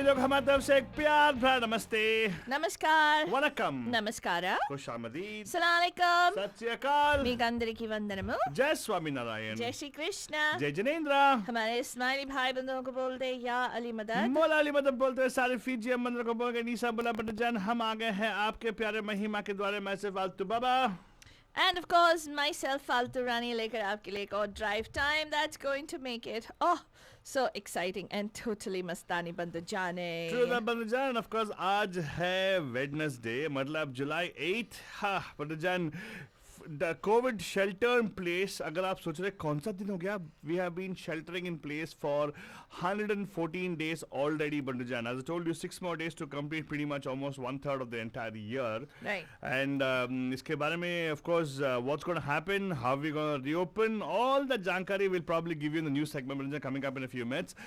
सभी लोग हमारी तरफ से एक प्यार भरा नमस्ते, नमस्कार, वनकम, नमस्कारा, खुशामदीद, सलाम अलैकुम, सत श्री अकाल, మీకు అందరికీ వందనము, जय स्वामीनारायण, जय श्री कृष्ण। जय जिनेन्द्र। हमारे इस्माइली भाई बंधुओं को बोलते या अली मदद। मौला अली मदद बोलते हैं सारे फीजी मंदिर को बोल के नीसा बोला बटन। हम आ गए हैं आपके प्यारे महिमा के द्वारे। मैं सिर्फ फालतू बाबा And of course, myself, फालतू रानी लेकर आपके लिए एक और drive time that's going to make it so exciting and totally मस्तानी बंद जाने। True that बंद जान। Of course आज है Wednesday, मतलब July 8। हाँ बंद जान, the COVID shelter in place, अगर आप सोच रहे कौन सा दिन हो गया, we have been sheltering in place for 114 days already, Bandujan. As I told you, 6 more days to complete pretty much almost 1/3 of the entire year. Right. And इसके बारे में, of course, what's going to happen, how we're going to reopen, all the jankari we'll probably give you in the news segment, Bandujan, coming up in a few minutes.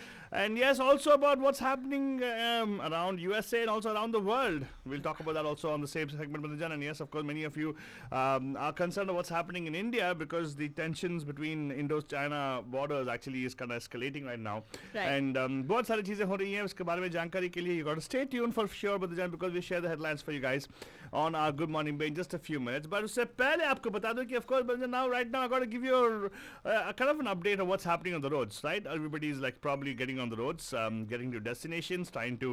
And yes, also about what's happening around USA and also around the world. We'll talk about that also on the same segment, Bandujan. And yes, of course, many of you are concerned of what's happening in India because the tensions between Indo-China borders actually is kind of escalating right now. Right. And बहुत सारी चीजें हो रही हैं, उसके बारे में जानकारी के लिए you got to stay tuned for sure, because we share the headlines for you guys on our Good Morning Bay in just a few minutes. But उससे पहले आपको बता दूं कि of course right now I got to give you a kind of an update of what's happening on the roads, right? Everybody is like probably getting on the roads, getting to destinations, trying to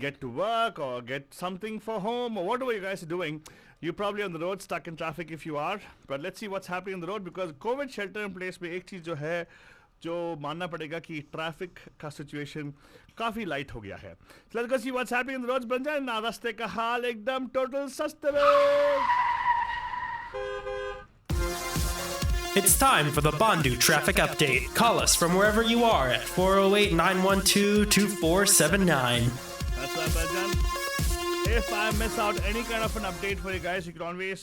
get to work or get something for home or whatever you guys are doing. You're probably on the road, stuck in traffic if you are. But let's see what's happening on the road because COVID shelter in place में एक चीज जो है जो मानना पड़ेगा कि traffic का सिचुएशन काफी लाइट हो गया है. So let's go see what's happening on the roads. बन जाए ना रास्ते का हाल एकदम टोटल सस्ते में. It's time for the Bandu Traffic Update. Call us from wherever you are at 408-912-2479. That's right, Bajan. If I miss out any kind of an update for you guys, you can always,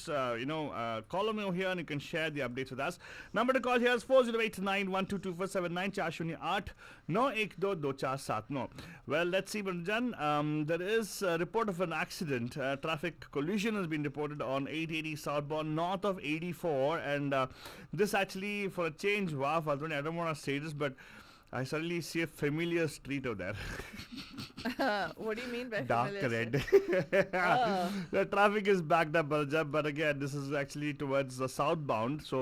call me over here and you can share the updates with us. Number to call here is 408-912-2479, 408-912-2479. Well, let's see, Banjan. There is a report of an accident. Traffic collision has been reported on 880 southbound north of 84. And this actually, for a change, wow, I don't want to say this, but I suddenly see a familiar street over there. What do you mean by dark familiar? red? The traffic is backed up, but again, this is actually towards the southbound. So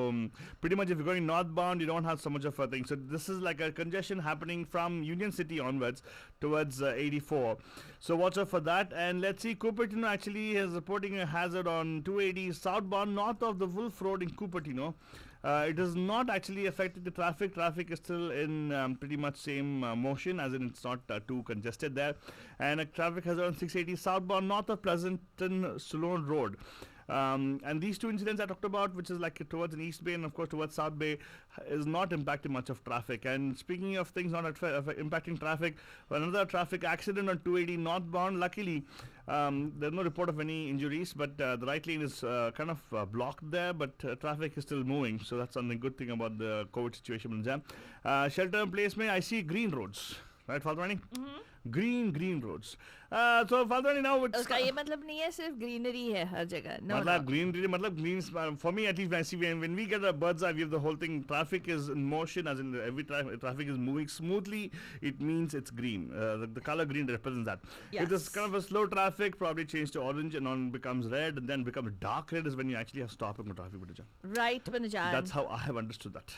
pretty much if you're going northbound, you don't have so much of a thing. So this is like a congestion happening from Union City onwards towards 84. So watch out for that. And let's see, Cupertino actually is reporting a hazard on 280 southbound north of the Wolf Road in Cupertino. It has not actually affected the traffic. Traffic is still in pretty much same motion, as in it's not too congested there. And a traffic hazard on 680 southbound north of Pleasanton Sloan Road. And these two incidents I talked about, which is like towards an East Bay and of course towards South Bay, is not impacting much of traffic. And speaking of things not impacting traffic, another traffic accident on 280 northbound. Luckily, there's no report of any injuries, but the right lane is kind of blocked there, but traffic is still moving. So that's something good thing about the COVID situation. Shelter in place में I see green roads. Right, Faldrani? Green roads. So Faldrani, now it's उसका ये मतलब नहीं है सिर्फ greenery है हर जगह. No, मतलब greenery, मतलब greens. For me, at least, when I see when we get a bird's eye view of the whole thing, traffic is in motion, as in every traffic is moving smoothly. It means it's green. The color green represents that. Yes. If there's kind of a slow traffic, probably change to orange, and on becomes red, and then becomes dark red is when you actually have stopping the traffic. Right, Banjan. That's how I have understood that.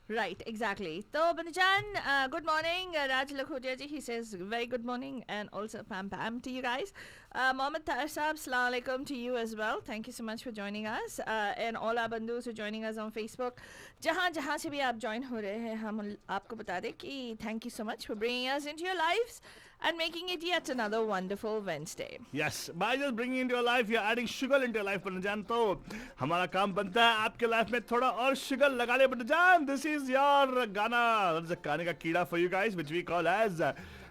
Right, exactly. So, Banjan, good morning. Raj Lakhotia ji, he says very good morning, and also Pam to you guys. Mohammed Tahir Saab, Assalamu alaikum to you as well. Thank you so much for joining us. And all our bandus who are joining us on Facebook. जहाँ से भी आप join हो रहे हैं, हम आपको बता दें कि thank you so much for bringing us into your lives and making it yet another wonderful Wednesday. Yes, by just bringing into your life, you're adding sugar into your life, Banjan. तो हमारा काम बनता है आपके life में थोड़ा और sugar लगा ले, Banjan. This is your Gana, that's a गाने का कीड़ा for you guys, which we call as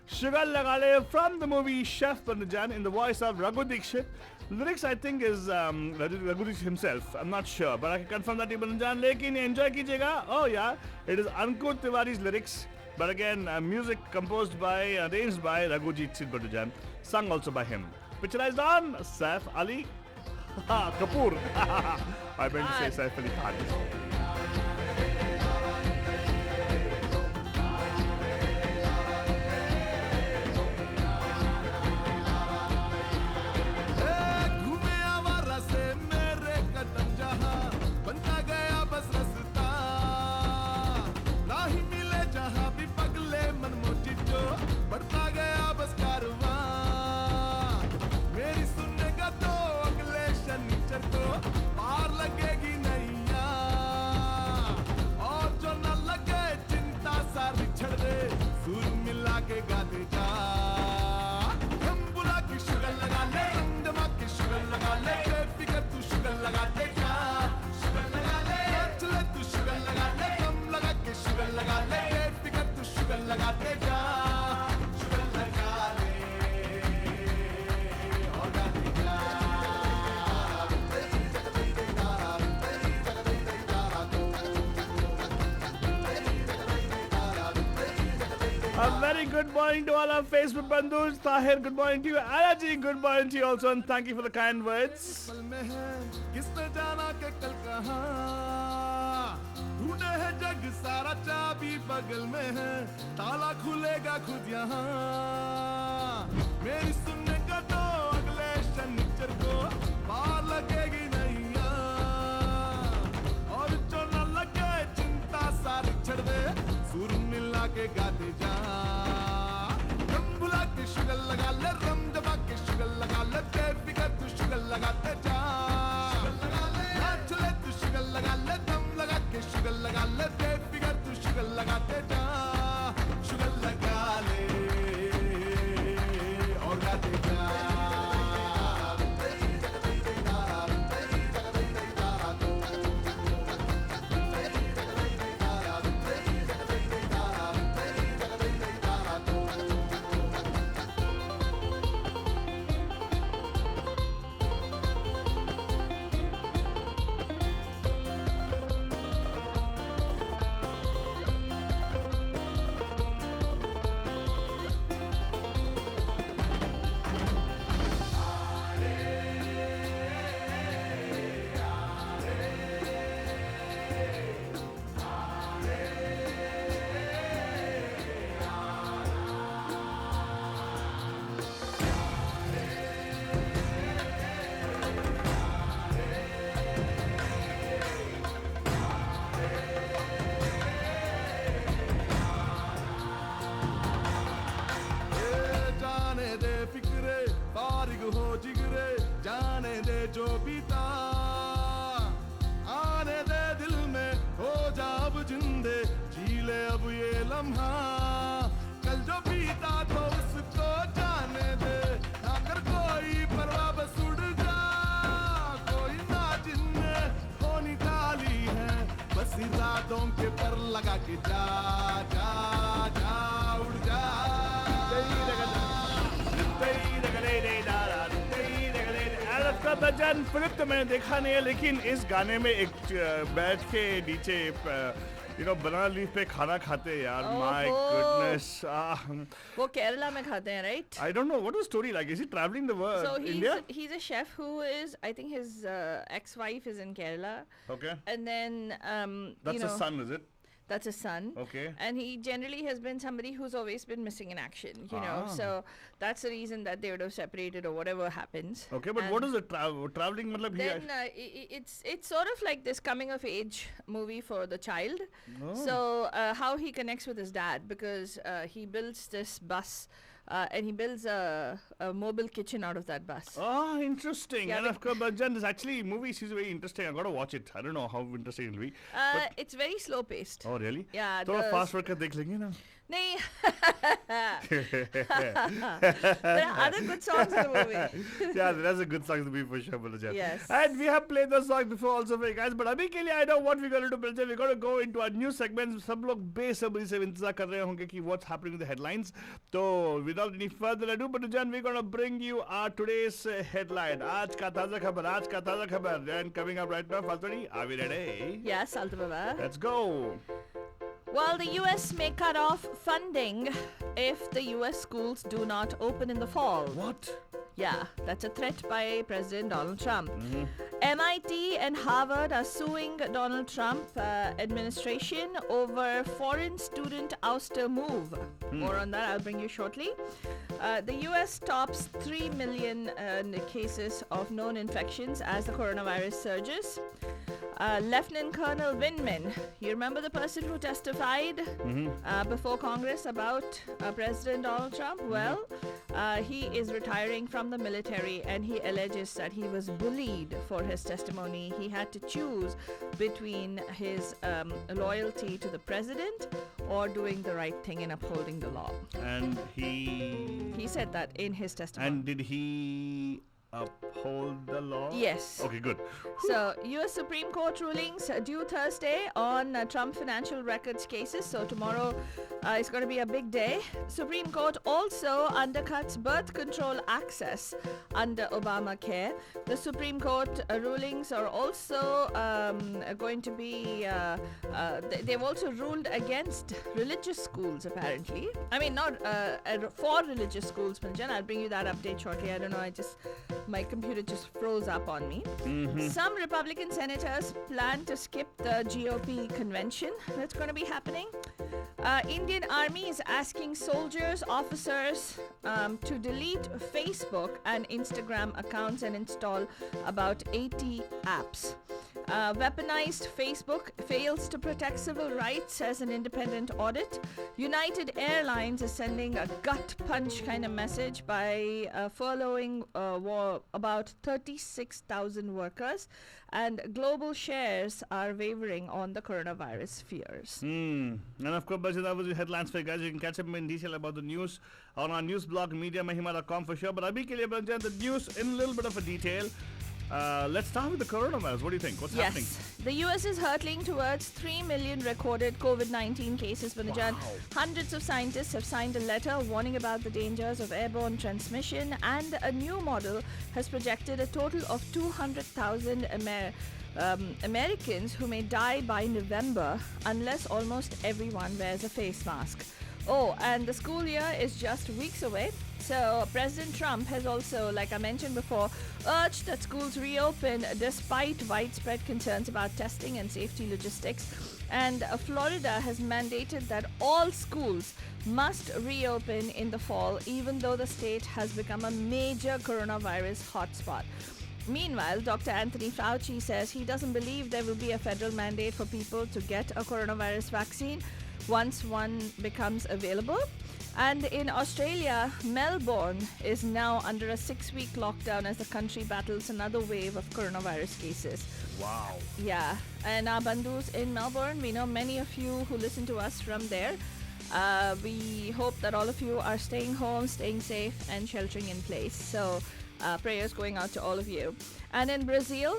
Sugar लगा ले from the movie Chef, Banjan, in the voice of Raghu Dixit. Lyrics I think is Raghu Dixit himself. I'm not sure, but I can confirm that, Banjan. लेकिन enjoy कीजिएगा. Oh yeah, it is Ankur Tiwari's lyrics. But again, music composed by, arranged by Raghujit Singh Bandujan, sung also by him. Picturized on Saif Ali Kapoor. I meant to say Saif Ali Khan. A very good morning to all our Facebook bandhus. Tahir, good morning to you. Alaji, good morning to you also, and thank you for the kind words. किसने जाना के कल कहाँ ढूंढे है जग सारा चाबी बगल में है ताला खुलेगा खुद यहाँ मेरी सुनने का तो अगले शनिचर को पार लगेगी नैया और जो न लगे चिंता सारी छड़ दे सुर मिला के गाते जा रम बुला के शुगर लगा ले रम दबा के शुगर लगा ले बेफिकर तू शुगर लगाते जा चले तू शुगर लगा ले दम लगा के शुगर लगा ले बेफिकर तू शुगर लगाते जा शुगर लगा ले और गाते जा जाने दे जो बीता आने दे दिल में हो जा अब जिंदे जी ले अब ये लम्हा कल जो बीता तो उसको जाने दे अगर कोई परवाह बस उड़ जा कोई ना जिन्ने होनी डाली है बस इरादों के पर लगा के जा जा जा उड़ जा बच्चन फिल्म तो मैंने देखा नहीं है लेकिन इस गाने में एक बैठ के नीचे बनाना लीफ पे खाना खाते हैं यार माय गुडनेस वो केरला में खाते हैं right I don't know what was the story like. Is he traveling the world? So India? he's a chef who is, I think his ex-wife is in Kerala. Okay. And then That's his son, is it? That's his son. Okay. And he generally has been somebody who's always been missing in action, you know. So that's the reason that they would have separated or whatever happens. Okay, but what is it? Traveling matlab Then it's sort of like this coming of age movie for the child. Oh. So how he connects with his dad because he builds this bus and he builds a mobile kitchen out of that bus. Oh, interesting. Yeah, And of course, but Jan, this actually movie seems very interesting. I've got to watch it. I don't know how interesting it'll be. It's very slow paced. Oh, really? Yeah. So fast work देख लेंगे ना. Nahi. There are other good songs in the movie. Yeah, there's a good song in the movie for sure, Balajan. Yes. And we have played those songs before also for you guys. But अभी के लिए I know what we're going to do, Balajan. We're going to go into our new segments. सब लोग बेसब्री से इंतजार कर रहे होंगे कि what's happening with the headlines. So without any further ado, Balajan, we're going to bring you our today's headline. आज का ताजा खबर. And coming up right now, Faltoni, are we ready? Yes, Alta Baba. Let's go. Well, the US may cut off funding if the US schools do not open in the fall. What? Yeah, that's a threat by President Donald Trump. MIT and Harvard are suing Donald Trump administration over foreign student ouster move. More on that, I'll bring you shortly. The US tops 3 million cases of known infections as the coronavirus surges. Lieutenant Colonel Windman, you remember the person who testified before Congress about President Donald Trump? Well, he is retiring from the military and he alleges that he was bullied for his testimony. He had to choose between his loyalty to the president or doing the right thing in upholding the law. And he said that in his testimony. And did he uphold the law? Yes. Okay, good. So, U.S. Supreme Court rulings due Thursday on Trump financial records cases. So, tomorrow It's going to be a big day. Supreme Court also undercuts birth control access under Obamacare. The Supreme Court rulings are also going to be, they've also ruled against religious schools, apparently. I mean, not for religious schools, Manjan. I'll bring you that update shortly. I don't know, my computer just froze up on me. Some Republican senators plan to skip the GOP convention that's going to be happening. Indian Army is asking soldiers, officers to delete Facebook and Instagram accounts and install about 80 apps. Weaponized Facebook fails to protect civil rights as an independent audit. United Airlines is sending a gut punch kind of message by furloughing about 36,000 workers. And global shares are wavering on the coronavirus fears. And of course, Bajit, that was the headlines for you guys. You can catch up in detail about the news on our news blog, mediamahima.com for sure. But Abhi ke liye, Bajit, the news in a little bit of a detail. Let's start with the coronavirus. What do you think? What's happening? The US is hurtling towards 3 million recorded COVID-19 cases. Banajan. Hundreds of scientists have signed a letter warning about the dangers of airborne transmission, and a new model has projected a total of 200,000 Americans who may die by November unless almost everyone wears a face mask. Oh, and the school year is just weeks away. So President Trump has also, like I mentioned before, urged that schools reopen despite widespread concerns about testing and safety logistics. And Florida has mandated that all schools must reopen in the fall, even though the state has become a major coronavirus hotspot. Meanwhile, Dr. Anthony Fauci says he doesn't believe there will be a federal mandate for people to get a coronavirus vaccine once one becomes available. And in Australia, Melbourne is now under a 6-week lockdown as the country battles another wave of coronavirus cases. Wow. Yeah, and our bandus in Melbourne, we know many of you who listen to us from there. We hope that all of you are staying home, staying safe, and sheltering in place. So prayers going out to all of you. And in Brazil,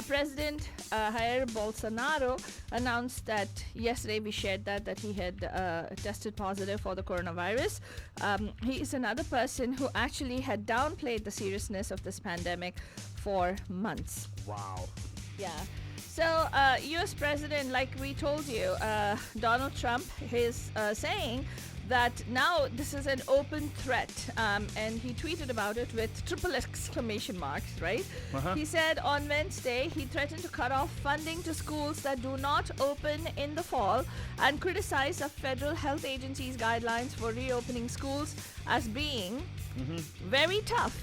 President Jair Bolsonaro announced that yesterday, we shared that he had tested positive for the coronavirus. He is another person who actually had downplayed the seriousness of this pandemic for months. Wow. Yeah. So, US President, like we told you, Donald Trump is saying that now this is an open threat, and he tweeted about it with triple exclamation marks, right? He said on Wednesday he threatened to cut off funding to schools that do not open in the fall, and criticized the federal health agency's guidelines for reopening schools as being very tough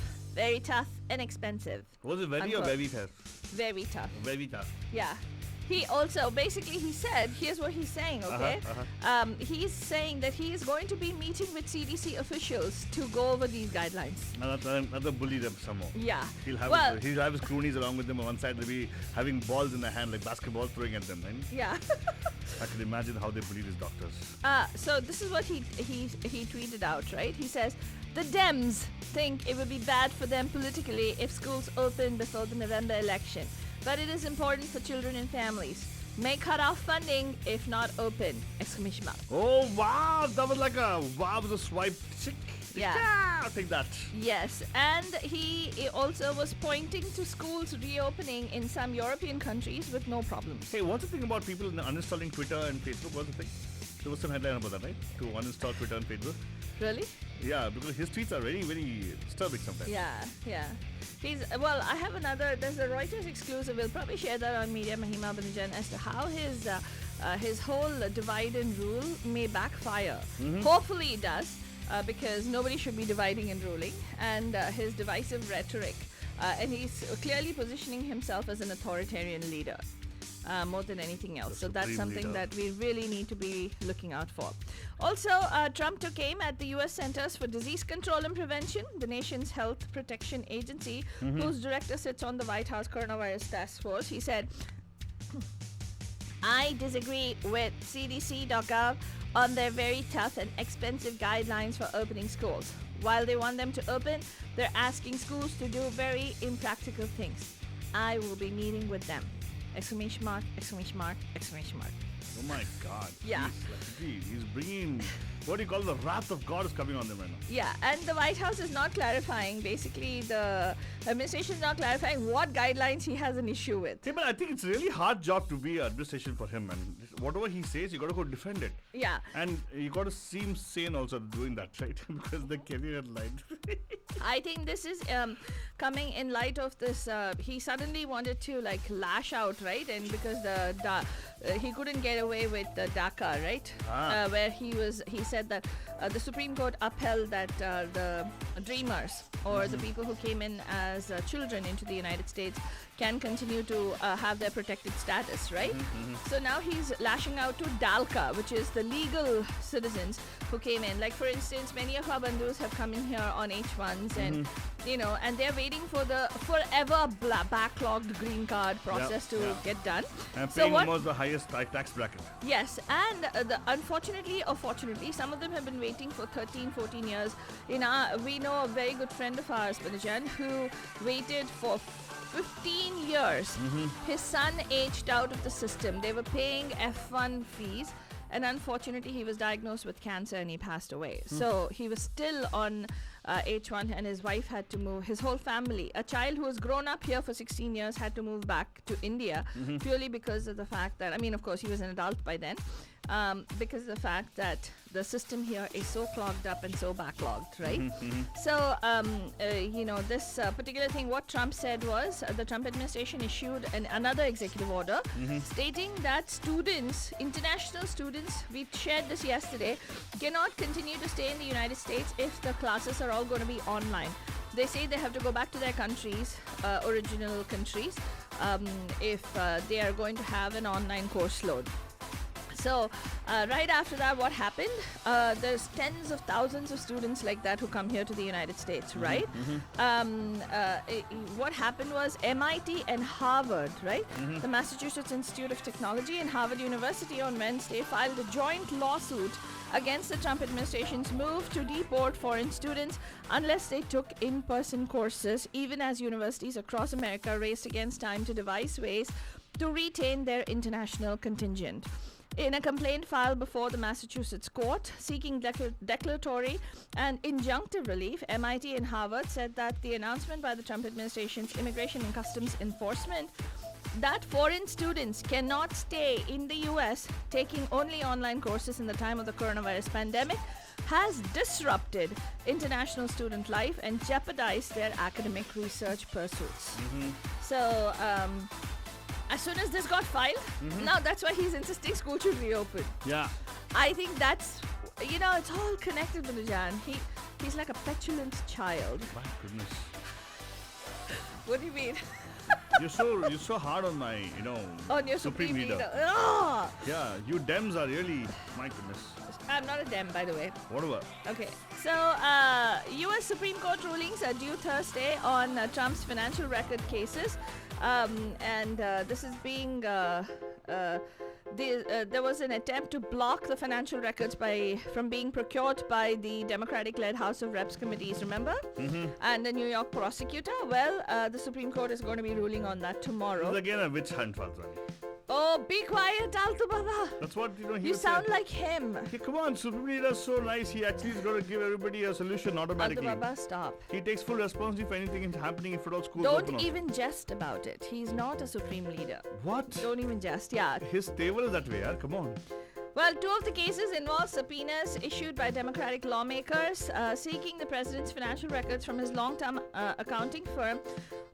and expensive. Was it very Unquote. or very tough? Very tough. Very tough. Yeah. He also, basically, he said, here's what he's saying, okay? He's saying that he is going to be meeting with CDC officials to go over these guidelines. Another bully them some more. Yeah. He'll have his cronies along with them on one side. They'll be having balls in their hand, like basketball, throwing at them, right? Yeah. I can imagine how they bully these doctors. So this is what he tweeted out, right? He says, the Dems think it would be bad for them politically if schools open before the November election. But it is important for children and families. May cut off funding if not open! Exclamation mark. Oh, wow. That was like a wow with a swipe. Yeah. I'll take that. Yes, and he also was pointing to schools reopening in some European countries with no problems. Hey, what's the thing about people uninstalling Twitter and Facebook? What's the thing? There was some headline about that, right? To uninstall Twitter and Facebook. Really? Yeah, because his tweets are very, very disturbing sometimes. Yeah. I have there's a Reuters exclusive. We'll probably share that on Media Mahima Banajan as to how his whole divide and rule may backfire. Hopefully it does, because nobody should be dividing and ruling. And his divisive rhetoric. And he's clearly positioning himself as an authoritarian leader. More than anything else. So that's something that we really need to be looking out for. Also, Trump took aim at the U.S. Centers for Disease Control and Prevention, the nation's health protection agency, whose director sits on the White House Coronavirus Task Force. He said, I disagree with CDC.gov on their very tough and expensive guidelines for opening schools. While they want them to open, they're asking schools to do very impractical things. I will be meeting with them! Exclamation mark, exclamation mark, exclamation mark. Oh my God. Yeah. He's bringing, what do you call, the wrath of God is coming on them right now. Yeah, and the White House is not clarifying. Basically, the administration is not clarifying what guidelines he has an issue with. Yeah, but I think it's a really hard job to be administration for him, and whatever he says, you got to go defend it. Yeah. And you got to seem sane also doing that, right? Because the career line. I think this is coming in light of this. He suddenly wanted to like lash out, right? And because he couldn't get away with the DACA, right? Where he said that the Supreme Court upheld that the dreamers or the people who came in as children into the United States can continue to have their protected status, right? So now he's lashing out to DALCA, which is the legal citizens who came in. Like, for instance, many of our bandhus have come in here on H1s and, and they're waiting for the forever backlogged green card process to get done. And paying almost the highest tax bracket. Yes, and unfortunately or fortunately, some of them have been waiting for 13, 14 years. We know a very good friend of ours, Panajan, who waited for 15 years. His son aged out of the system. They were paying F1 fees, and unfortunately he was diagnosed with cancer and he passed away. So he was still on H1, and his wife had to move. His whole family, a child who has grown up here for 16 years, had to move back to India purely because of the fact that, of course, he was an adult by then. Because of the fact that the system here is so clogged up and so backlogged, right? So, this particular thing, what Trump said was the Trump administration issued another executive order stating that students, international students, we shared this yesterday, cannot continue to stay in the United States if the classes are all going to be online. They say they have to go back to their countries, original countries, if they are going to have an online course load. So, right after that, what happened? There's tens of thousands of students like that who come here to the United States, right? What happened was MIT and Harvard, right? The Massachusetts Institute of Technology and Harvard University on Wednesday filed a joint lawsuit against the Trump administration's move to deport foreign students unless they took in-person courses, even as universities across America raced against time to devise ways to retain their international contingent. In a complaint filed before the Massachusetts court seeking declaratory and injunctive relief, MIT and Harvard said that the announcement by the Trump administration's Immigration and Customs Enforcement that foreign students cannot stay in the U.S. taking only online courses in the time of the coronavirus pandemic has disrupted international student life and jeopardized their academic research pursuits. So, as soon as this got filed, now that's why he's insisting school should reopen. Yeah. I think that's, it's all connected, Banujan. He's like a petulant child. My goodness. What do you mean? You're so hard on my, on your Supreme Leader. Ugh! Yeah, you Dems are really, my goodness. I'm not a Dem, by the way. Whatever. Okay, so U.S. Supreme Court rulings are due Thursday on Trump's financial record cases. This is being there was an attempt to block the financial records from being procured by the Democratic-led House of Reps committees, remember? And the New York prosecutor. Well, the Supreme Court is going to be ruling on that tomorrow. It's again a witch hunt, Farzani. Oh, be quiet, Altu Baba. That's what, he You sound like him. Hey, come on, Supreme Leader is so nice. He actually is going to give everybody a solution automatically. Altu Baba, stop. He takes full responsibility for anything happening if at all schools Don't open even jest about it. He's not a Supreme Leader. What? Don't even jest, yeah. His table is that way, yaar. Come on. Well, two of the cases involve subpoenas issued by Democratic lawmakers seeking the president's financial records from his long-term accounting firm,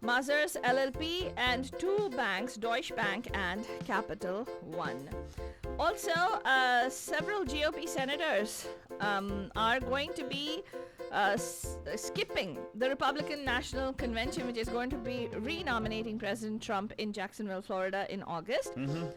Mazars LLP, and two banks, Deutsche Bank and Capital One. Also, several GOP senators are going to be skipping the Republican National Convention, which is going to be re-nominating President Trump in Jacksonville, Florida in August.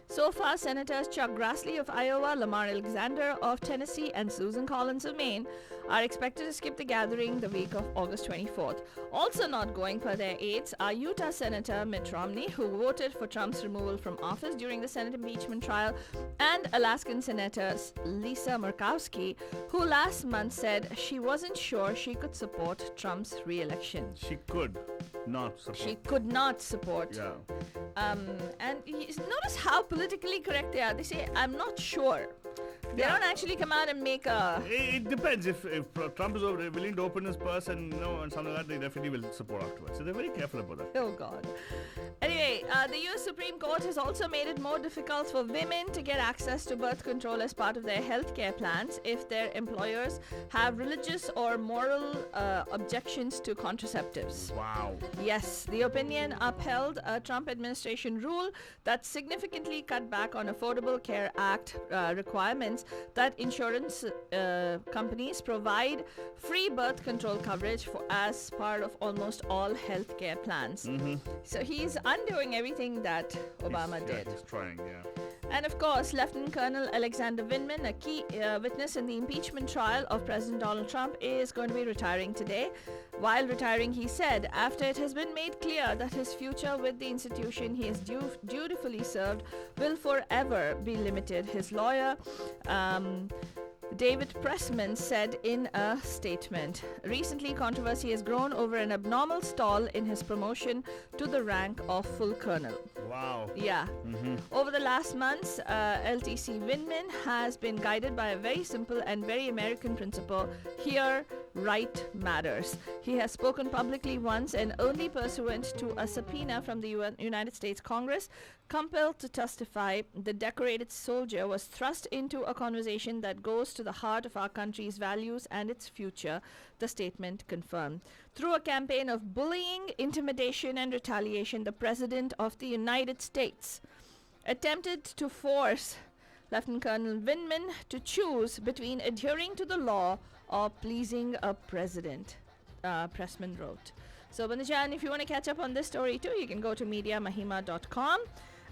So far, Senators Chuck Grassley of Iowa, Lamar Alexander of Tennessee, and Susan Collins of Maine are expected to skip the gathering the week of August 24th. Also not going for their aides are Utah Senator Mitt Romney, who voted for Trump's removal from office during the Senate impeachment trial, and Alaskan Senator Lisa Murkowski, who last month said she wasn't sure she could support Trump's re-election. She could not support. She could not support. Yeah. And notice how politically correct they are. They say, I'm not sure. They Yeah. don't actually come out and make a... It depends. If Trump is willing to open his purse and and something like that, they definitely will support afterwards. So they're very careful about that. Oh God. Anyway, the US Supreme Court has also made it more difficult for women to get access to birth control as part of their health care plans if their employers have religious or moral objections to contraceptives. Wow. Yes, the opinion upheld a Trump administration rule that significantly cut back on Affordable Care Act requirements that insurance companies provide free birth control coverage as part of almost all healthcare plans. So he's undoing everything that Obama did. He's trying, yeah. And of course, Lieutenant Colonel Alexander Vindman, a key witness in the impeachment trial of President Donald Trump, is going to be retiring today. While retiring, he said, after it has been made clear that his future with the institution he has dutifully served will forever be limited, his lawyer, David Pressman, said in a statement. Recently, controversy has grown over an abnormal stall in his promotion to the rank of full colonel. Wow. Yeah. Over the last months, LTC Vindman has been guided by a very simple and very American principle: here, right matters. He has spoken publicly once and only pursuant to a subpoena from the United States Congress. Compelled to testify, the decorated soldier was thrust into a conversation that goes to the heart of our country's values and its future, the statement confirmed. Through a campaign of bullying, intimidation, and retaliation, the President of the United States attempted to force Lieutenant Colonel Vindman to choose between adhering to the law or pleasing a president, Pressman wrote. So, Bandajan, if you want to catch up on this story too, you can go to mediamahima.com.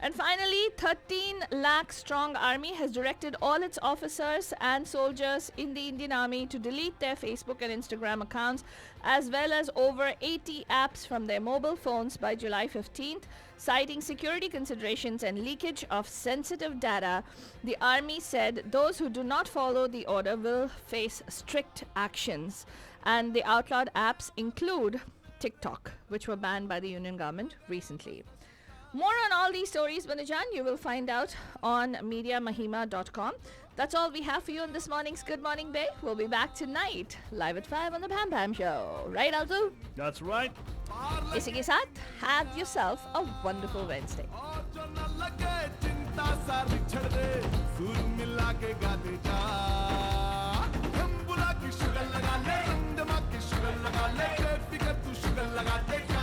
And finally, 13 lakh strong army has directed all its officers and soldiers in the Indian Army to delete their Facebook and Instagram accounts, as well as over 80 apps from their mobile phones by July 15th, citing security considerations and leakage of sensitive data. The army said those who do not follow the order will face strict actions. And the outlawed apps include TikTok, which were banned by the Union government recently. More on all these stories, Bandajan, you will find out on mediamahima.com. That's all we have for you on this morning's Good Morning Bay. We'll be back tonight, live at 5 on the Bam Bam Show. Right, Altu? That's right. इसी के साथ, have yourself a wonderful Wednesday. और जो न लगे चिंता सारी छड़ दे, सुर मिला के गाते जा। हम बुला के शुगर लगा ले, अंदमा के शुगर लगा ले, फिकर तू शुगर लगा ले।